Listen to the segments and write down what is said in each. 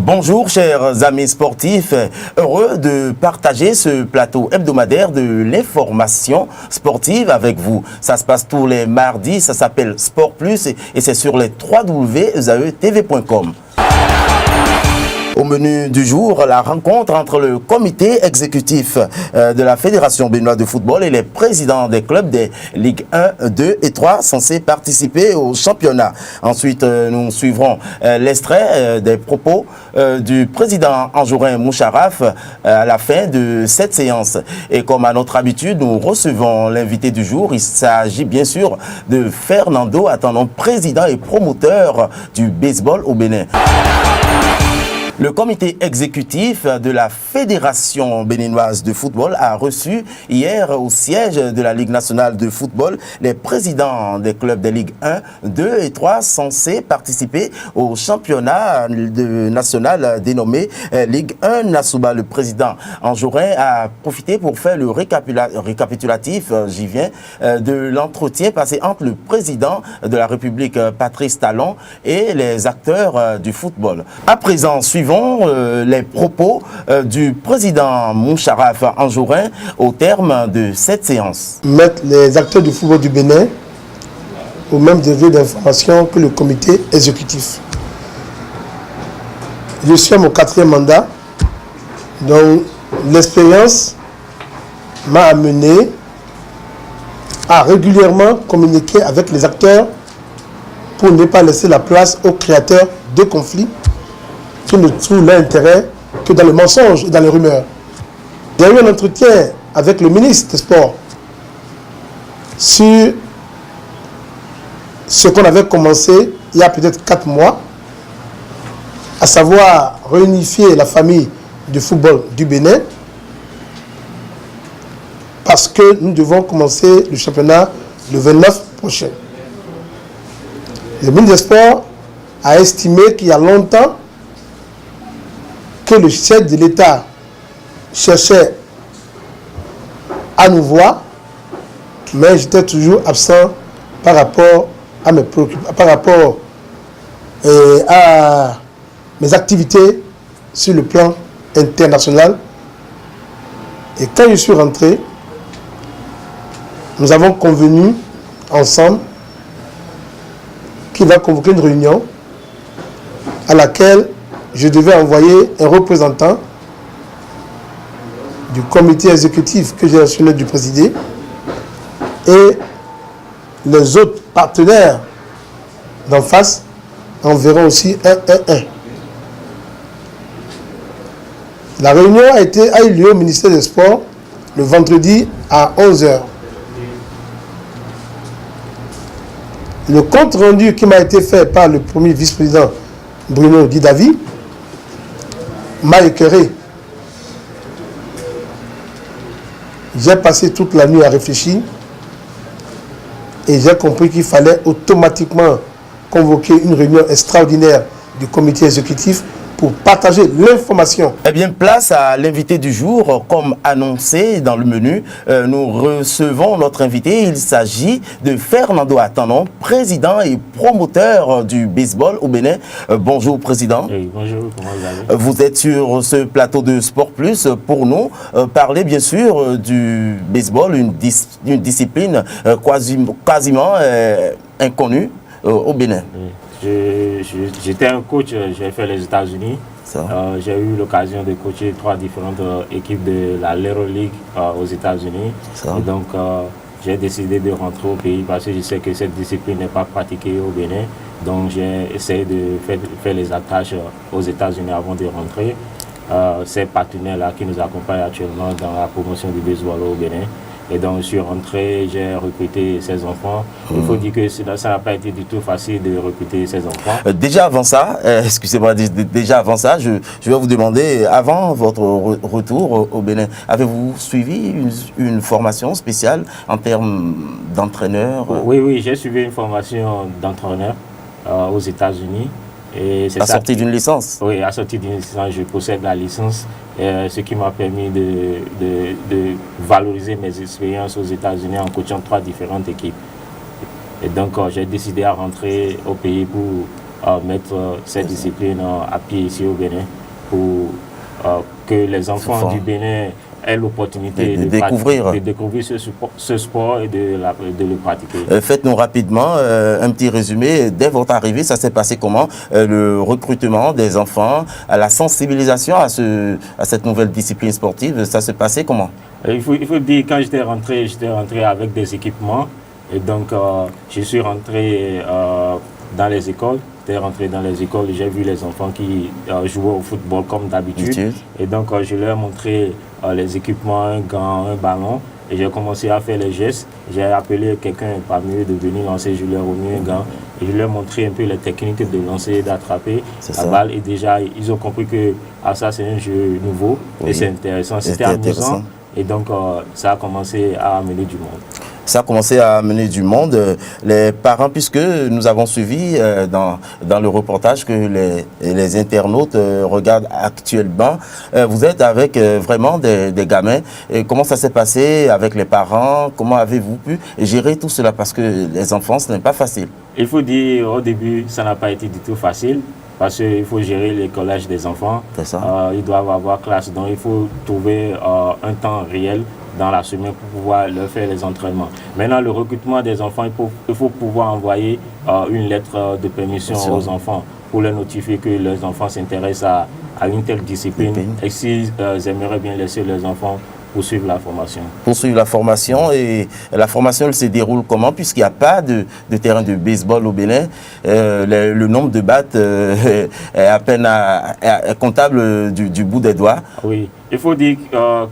Bonjour chers amis sportifs, heureux de partager ce plateau hebdomadaire de l'information sportive avec vous. Ça se passe tous les mardis, ça s'appelle Sport Plus et c'est sur les www.zaetv.com. Au menu du jour, la rencontre entre le comité exécutif de la Fédération béninoise de football et les présidents des clubs des Ligues 1, 2 et 3 censés participer au championnat. Ensuite, nous suivrons l'extrait des propos du président Anjourin Moucharaf à la fin de cette séance. Et comme à notre habitude, nous recevons l'invité du jour. Il s'agit bien sûr de Fernando Atanon, président et promoteur du baseball au Bénin. Le comité exécutif de la Fédération béninoise de football a reçu hier au siège de la Ligue nationale de football les présidents des clubs des Ligues 1, 2 et 3 censés participer au championnat national dénommé Ligue 1 Nassouba. Le président Anjourin a profité pour faire le récapitulatif, j'y viens, de l'entretien passé entre le président de la République, Patrice Talon, et les acteurs du football. À présent, suivons les propos du président Moucharaf Anjourin au terme de cette séance. Mettre les acteurs du football du Bénin au même degré d'information que le comité exécutif. Je suis à mon 4e mandat, donc l'expérience m'a amené à régulièrement communiquer avec les acteurs pour ne pas laisser la place aux créateurs de conflits qui ne trouvent l'intérêt que dans le mensonge et dans les rumeurs. J'ai eu un entretien avec le ministre des Sports sur ce qu'on avait commencé il y a peut-être 4 mois, à savoir réunifier la famille du football du Bénin, parce que nous devons commencer le championnat le 29 prochain. Le ministre des Sports a estimé qu'il y a longtemps que le chef de l'État cherchait à nous voir, mais j'étais toujours absent par rapport à mes préoccupations, par rapport à mes activités sur le plan international. Et quand je suis rentré, nous avons convenu ensemble qu'il va convoquer une réunion à laquelle je devais envoyer un représentant du comité exécutif que j'ai reçu du présider et les autres partenaires d'en face enverront aussi un. La réunion a eu lieu au ministère des Sports le vendredi à 11h. Le compte rendu qui m'a été fait par le premier vice-président Bruno Didavi m'a écœuré. J'ai passé toute la nuit à réfléchir et j'ai compris qu'il fallait automatiquement convoquer une réunion extraordinaire du comité exécutif pour partager l'information. Eh bien, place à l'invité du jour. Comme annoncé dans le menu, nous recevons notre invité. Il s'agit de Fernando Atanon, président et promoteur du baseball au Bénin. Bonjour, président. Oui, bonjour, comment vous allez? Vous êtes sur ce plateau de Sport Plus pour nous parler, bien sûr, du baseball, une discipline quasiment inconnue au Bénin. Oui. J'étais un coach, j'ai fait les États-Unis. J'ai eu l'occasion de coacher 3 différentes équipes de la Little League aux États-Unis. Donc, j'ai décidé de rentrer au pays parce que je sais que cette discipline n'est pas pratiquée au Bénin. Donc, j'ai essayé de faire les attaches aux États-Unis avant de rentrer. Ces partenaires-là qui nous accompagnent actuellement dans la promotion du baseball au Bénin. Et donc, je suis rentré, j'ai recruté 16 enfants. Il faut dire que ça n'a pas été du tout facile de recruter 16 enfants. Déjà avant ça, excusez-moi, déjà avant ça, je vais vous demander, avant votre retour au Bénin, avez-vous suivi une formation spéciale en termes d'entraîneur? Oui, j'ai suivi une formation d'entraîneur aux États-Unis. Assorti d'une licence? Oui, assorti d'une licence, je possède la licence. Ce qui m'a permis de valoriser mes expériences aux États-Unis en coachant 3 différentes équipes. Et donc, j'ai décidé à rentrer au pays pour mettre cette discipline à pied ici au Bénin pour que les enfants du Bénin aient l'opportunité de découvrir ce sport et de le pratiquer. Faites-nous rapidement un petit résumé. Dès votre arrivée, ça s'est passé comment? Le recrutement des enfants, la sensibilisation à cette nouvelle discipline sportive, ça s'est passé comment? Il faut dire, quand j'étais rentré avec des équipements. Et donc, je suis rentré dans les écoles. J'ai vu les enfants qui jouaient au football comme d'habitude. Et donc, je leur ai montré les équipements, un gant, un ballon. Et j'ai commencé à faire les gestes. J'ai appelé quelqu'un parmi eux de venir lancer. Je leur ai remis un gant. Et je leur ai montré un peu les techniques de lancer, d'attraper la balle. Et déjà, ils ont compris que ça, c'est un jeu nouveau. Et c'est intéressant. C'était amusant. Et donc, ça a commencé à amener du monde. Ça a commencé à amener du monde. Les parents, puisque nous avons suivi dans le reportage que les internautes regardent actuellement, vous êtes avec vraiment des gamins. Et comment ça s'est passé avec les parents? Comment avez-vous pu gérer tout cela? Parce que les enfants, ce n'est pas facile. Il faut dire, au début, ça n'a pas été du tout facile. Parce qu'il faut gérer les collèges des enfants. Ils doivent avoir classe, donc il faut trouver un temps réel dans la semaine pour pouvoir leur faire les entraînements. Maintenant, le recrutement des enfants, il faut pouvoir envoyer une lettre de permission aux enfants pour leur notifier que leurs enfants s'intéressent à une telle discipline et s'ils aimeraient bien laisser leurs enfants poursuivre la formation. Poursuivre la formation, et la formation elle se déroule comment, puisqu'il n'y a pas de terrain de baseball au Bénin. Le nombre de battes est à peine comptable du bout des doigts. Oui, il faut dire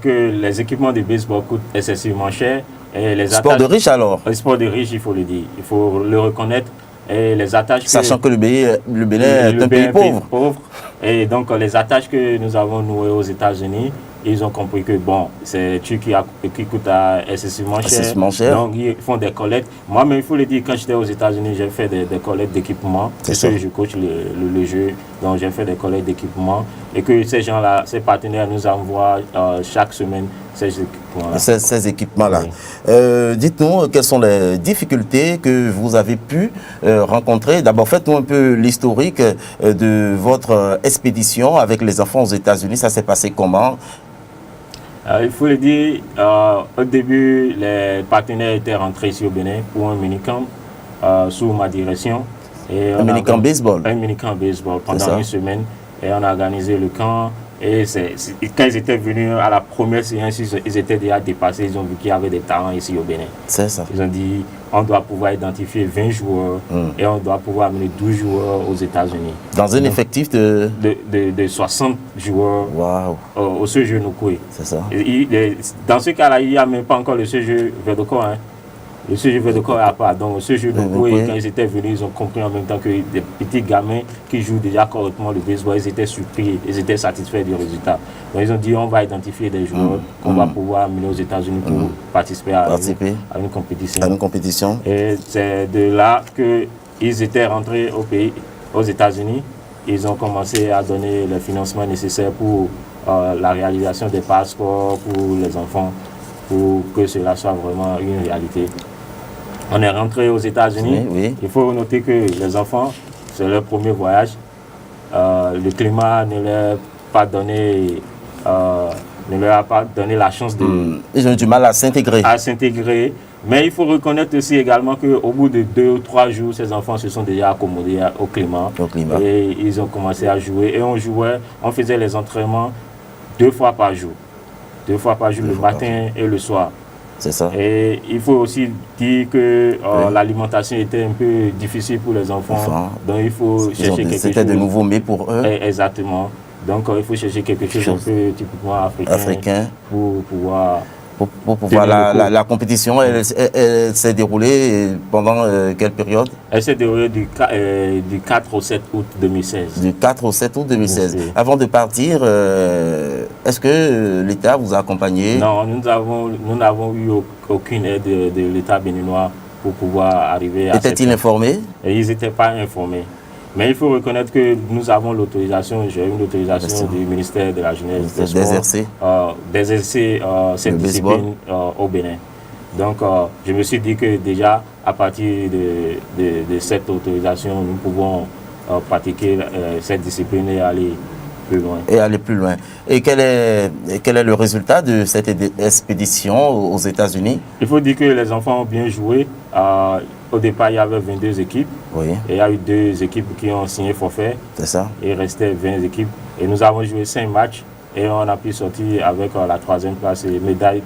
que les équipements de baseball coûtent excessivement cher. Et les sport de riche alors? Sport de riche, il faut le dire. Il faut le reconnaître. Et les attaches sachant que le Bénin est un pays pauvre. Et donc les attaches que nous avons nouées aux États-Unis, ils ont compris que bon, c'est un truc qui coûte excessivement cher. Donc ils font des collectes. Moi-même, il faut le dire, quand j'étais aux États-Unis, j'ai fait des collectes d'équipements. Parce que je coach le jeu. Donc j'ai fait des collectes d'équipements. Et que ces gens-là, ces partenaires nous envoient chaque semaine ces équipements-là. Oui. Dites-nous quelles sont les difficultés que vous avez pu rencontrer. D'abord, faites-nous un peu l'historique de votre expédition avec les enfants aux États-Unis. Ça s'est passé comment? Il faut le dire, au début, les partenaires étaient rentrés ici au Bénin pour un minicamp sous ma direction. Un minicamp baseball? Un minicamp baseball pendant une semaine. Et on a organisé le camp. Et quand ils étaient venus à la première séance, ils étaient déjà dépassés. Ils ont vu qu'il y avait des talents ici au Bénin. C'est ça. Ils ont dit, on doit pouvoir identifier 20 joueurs et on doit pouvoir amener 12 joueurs aux États-Unis. Dans un effectif de 60 joueurs au CEJ Nukwe. C'est ça. Dans ce cas-là, il n'y a même pas encore le CEJ Verdocor. Le CEJ Verdocor à part. Donc, le CEJ Nukwe, quand ils étaient venus, ils ont compris en même temps que des petits gamins qui jouent déjà correctement le baseball, ils étaient surpris, ils étaient satisfaits du résultat. Donc, ils ont dit, on va identifier des joueurs qu'on va pouvoir amener aux États-Unis pour participer à une compétition. Et c'est de là qu'ils étaient rentrés aux États-Unis. Ils ont commencé à donner le financement nécessaire pour la réalisation des passeports pour les enfants, pour que cela soit vraiment une réalité. On est rentré aux États-Unis. Oui. Il faut noter que les enfants, c'est leur premier voyage. Le climat ne leur a pas donné la chance de... Ils ont du mal à s'intégrer. Mais il faut reconnaître aussi également qu'au bout de 2 ou 3 jours, ces enfants se sont déjà accommodés au climat. Et ils ont commencé à jouer. Et on faisait les entraînements 2 fois par jour. 2 fois par jour, le matin et le soir. C'est ça. Et il faut aussi dire que l'alimentation était un peu difficile pour les enfants. Donc il faut chercher quelque chose. C'était de nouveaux mets pour eux. Exactement. Donc il faut chercher quelque chose un peu typiquement africain. Pour pouvoir... la compétition, elle s'est déroulée pendant quelle période? Elle s'est déroulée du 4 au 7 août 2016. Du 4 au 7 août 2016. Oui. Avant de partir, est-ce que l'État vous a accompagné? Non, nous n'avons eu aucune aide de l'État béninois pour pouvoir arriver à... Étaient-ils informés? Et ils n'étaient pas informés. Mais il faut reconnaître que nous avons l'autorisation, j'ai une autorisation du ministère de la Jeunesse d'exercer cette discipline au Bénin. Donc je me suis dit que déjà à partir de cette autorisation, nous pouvons pratiquer cette discipline et aller plus loin. Et quel est le résultat de cette expédition aux États-Unis? Il faut dire que les enfants ont bien joué. Au départ, il y avait 22 équipes. Oui. Et il y a eu 2 équipes qui ont signé forfait. C'est ça. Et il restait 20 équipes. Et nous avons joué 5 matchs. Et on a pu sortir avec la 3e place et médaille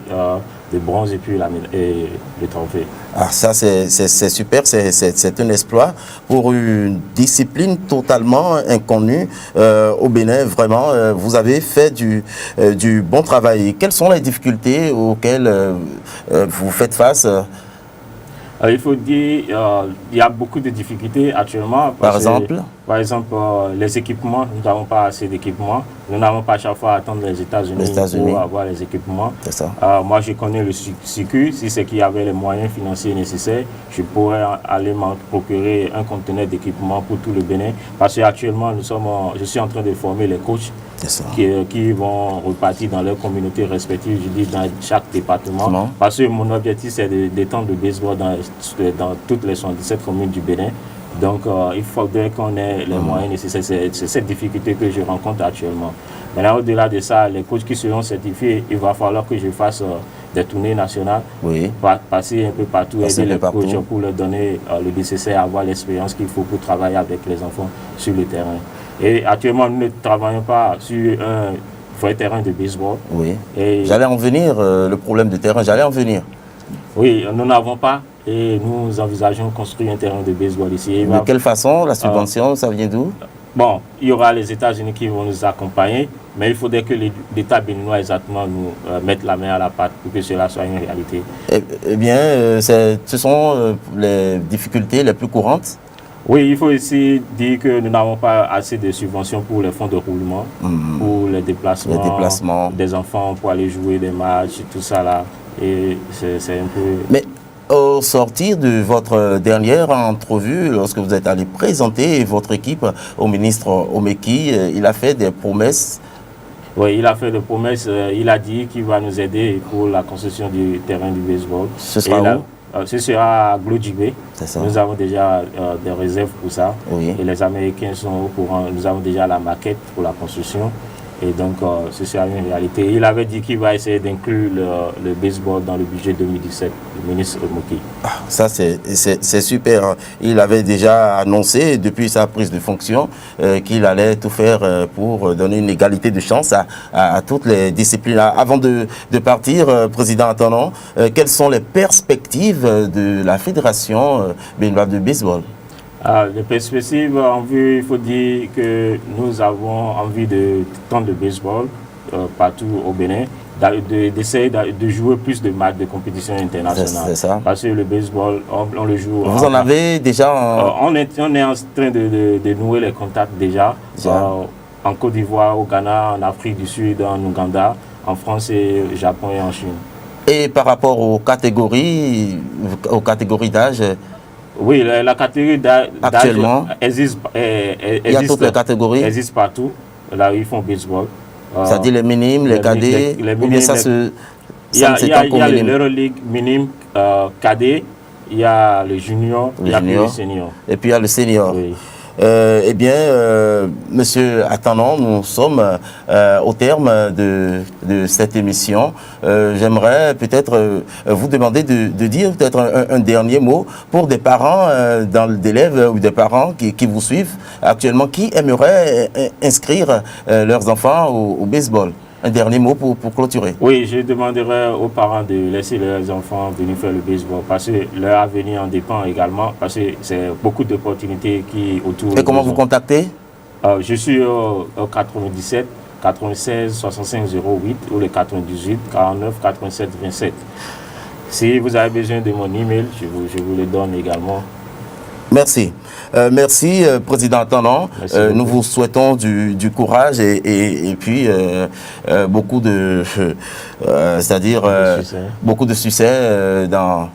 de bronze et puis le trophée. Ah, ça, c'est super, c'est un exploit pour une discipline totalement inconnue au Bénin. Vraiment, vous avez fait du bon travail. Quelles sont les difficultés auxquelles vous faites face? Il faut dire il y a beaucoup de difficultés actuellement. Par exemple, les équipements, nous n'avons pas assez d'équipements. Nous n'avons pas à chaque fois à attendre les États-Unis pour avoir les équipements. C'est ça. Moi, je connais le circuit. Si c'est qu'il y avait les moyens financiers nécessaires, je pourrais aller m'en procurer un conteneur d'équipement pour tout le Bénin. Parce qu'actuellement, je suis en train de former les coachs qui vont repartir dans leurs communautés respectives, je dis dans chaque département. Parce que mon objectif, c'est d'étendre le baseball dans toutes les 77 communes du Bénin. Donc, il faudrait qu'on ait les moyens nécessaires. C'est cette difficulté que je rencontre actuellement. Maintenant, au-delà de ça, les coachs qui seront certifiés, il va falloir que je fasse des tournées nationales, passer un peu partout, aider les coachs pour leur donner le nécessaire, avoir l'expérience qu'il faut pour travailler avec les enfants sur le terrain. Et actuellement, nous ne travaillons pas sur un vrai terrain de baseball. Oui. J'allais en venir, le problème de terrain, j'allais en venir. Oui, nous n'avons pas et nous envisageons de construire un terrain de baseball ici. De quelle façon? La subvention, ça vient d'où? Bon, il y aura les États-Unis qui vont nous accompagner, mais il faudrait que l'État béninois exactement nous mette la main à la pâte pour que cela soit une réalité. Eh bien, ce sont les difficultés les plus courantes. Oui, il faut aussi dire que nous n'avons pas assez de subventions pour les fonds de roulement, pour les déplacements des enfants, pour aller jouer des matchs, tout ça là. Et c'est un peu... Mais au sortir de votre dernière entrevue, lorsque vous êtes allé présenter votre équipe au ministre Omeki, il a fait des promesses. Oui, il a fait des promesses. Il a dit qu'il va nous aider pour la construction du terrain du baseball. Ce sera où? Ce sera à Glodjibé. Nous avons déjà des réserves pour ça. Oui. Et les Américains sont au courant. Nous avons déjà la maquette pour la construction. Et donc, ce sera une réalité. Il avait dit qu'il va essayer d'inclure le baseball dans le budget 2017, le ministre Moki. Ça, c'est super. Il avait déjà annoncé, depuis sa prise de fonction, qu'il allait tout faire pour donner une égalité de chance à toutes les disciplines. Avant de partir, Président Antonon, quelles sont les perspectives de la Fédération béninoise de baseball? Les perspectives en vue, il faut dire que nous avons envie de tendre le baseball partout au Bénin, d'essayer de jouer plus de matchs de compétition internationale. C'est ça. Parce que le baseball, on le joue. Vous en avez déjà on est en train de nouer les contacts déjà. En Côte d'Ivoire, au Ghana, en Afrique du Sud, en Ouganda, en France, et au Japon et en Chine. Et par rapport aux catégories d'âge? Oui, la catégorie d'âge actuellement existe. Il y a toutes les catégories. Existe partout. Là, ils font baseball. C'est-à-dire les minimes, les cadets. Ou bien ça il y a le l'Euroleague minime, cadet, il y a le junior, il y a le senior. Et puis il y a le senior. Oui. Eh bien, Monsieur Antonon, nous sommes au terme de cette émission. J'aimerais peut-être vous demander de dire peut-être un dernier mot pour des parents d'élèves ou des parents qui vous suivent actuellement, qui aimeraient inscrire leurs enfants au baseball. Un dernier mot pour clôturer. Oui, je demanderai aux parents de laisser leurs enfants venir faire le baseball parce que leur avenir en dépend également, parce que c'est beaucoup d'opportunités qui autour. Et comment vous contactez? Je suis au 97 96 65 08 ou le 98 49 87 27. Si vous avez besoin de mon email, je vous le donne également. Merci. Merci, Président Antonon. Nous vous souhaitons du courage et puis beaucoup de, beaucoup de succès dans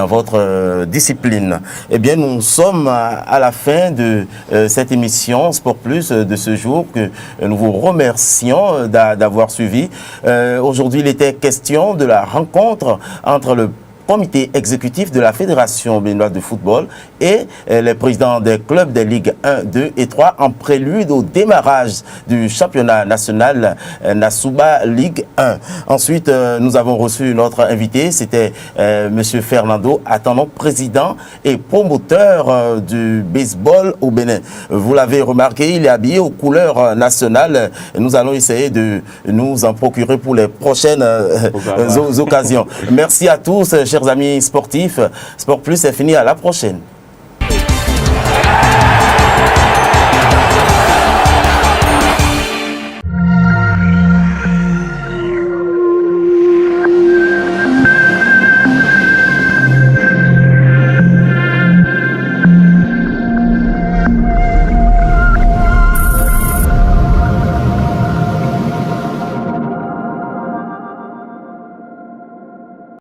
votre discipline. Eh bien, nous sommes à la fin de cette émission Sport Plus de ce jour que nous vous remercions d'avoir suivi. Aujourd'hui, il était question de la rencontre entre le comité exécutif de la Fédération béninoise de football et les présidents des clubs des Ligues 1, 2 et 3 en prélude au démarrage du championnat national Nasuba Ligue 1. Ensuite, nous avons reçu notre invité, c'était M. Fernando Atanon, président et promoteur du baseball au Bénin. Vous l'avez remarqué, il est habillé aux couleurs nationales. Nous allons essayer de nous en procurer pour les prochaines occasions. Merci à tous, chers amis sportifs. Sport Plus est fini, à la prochaine.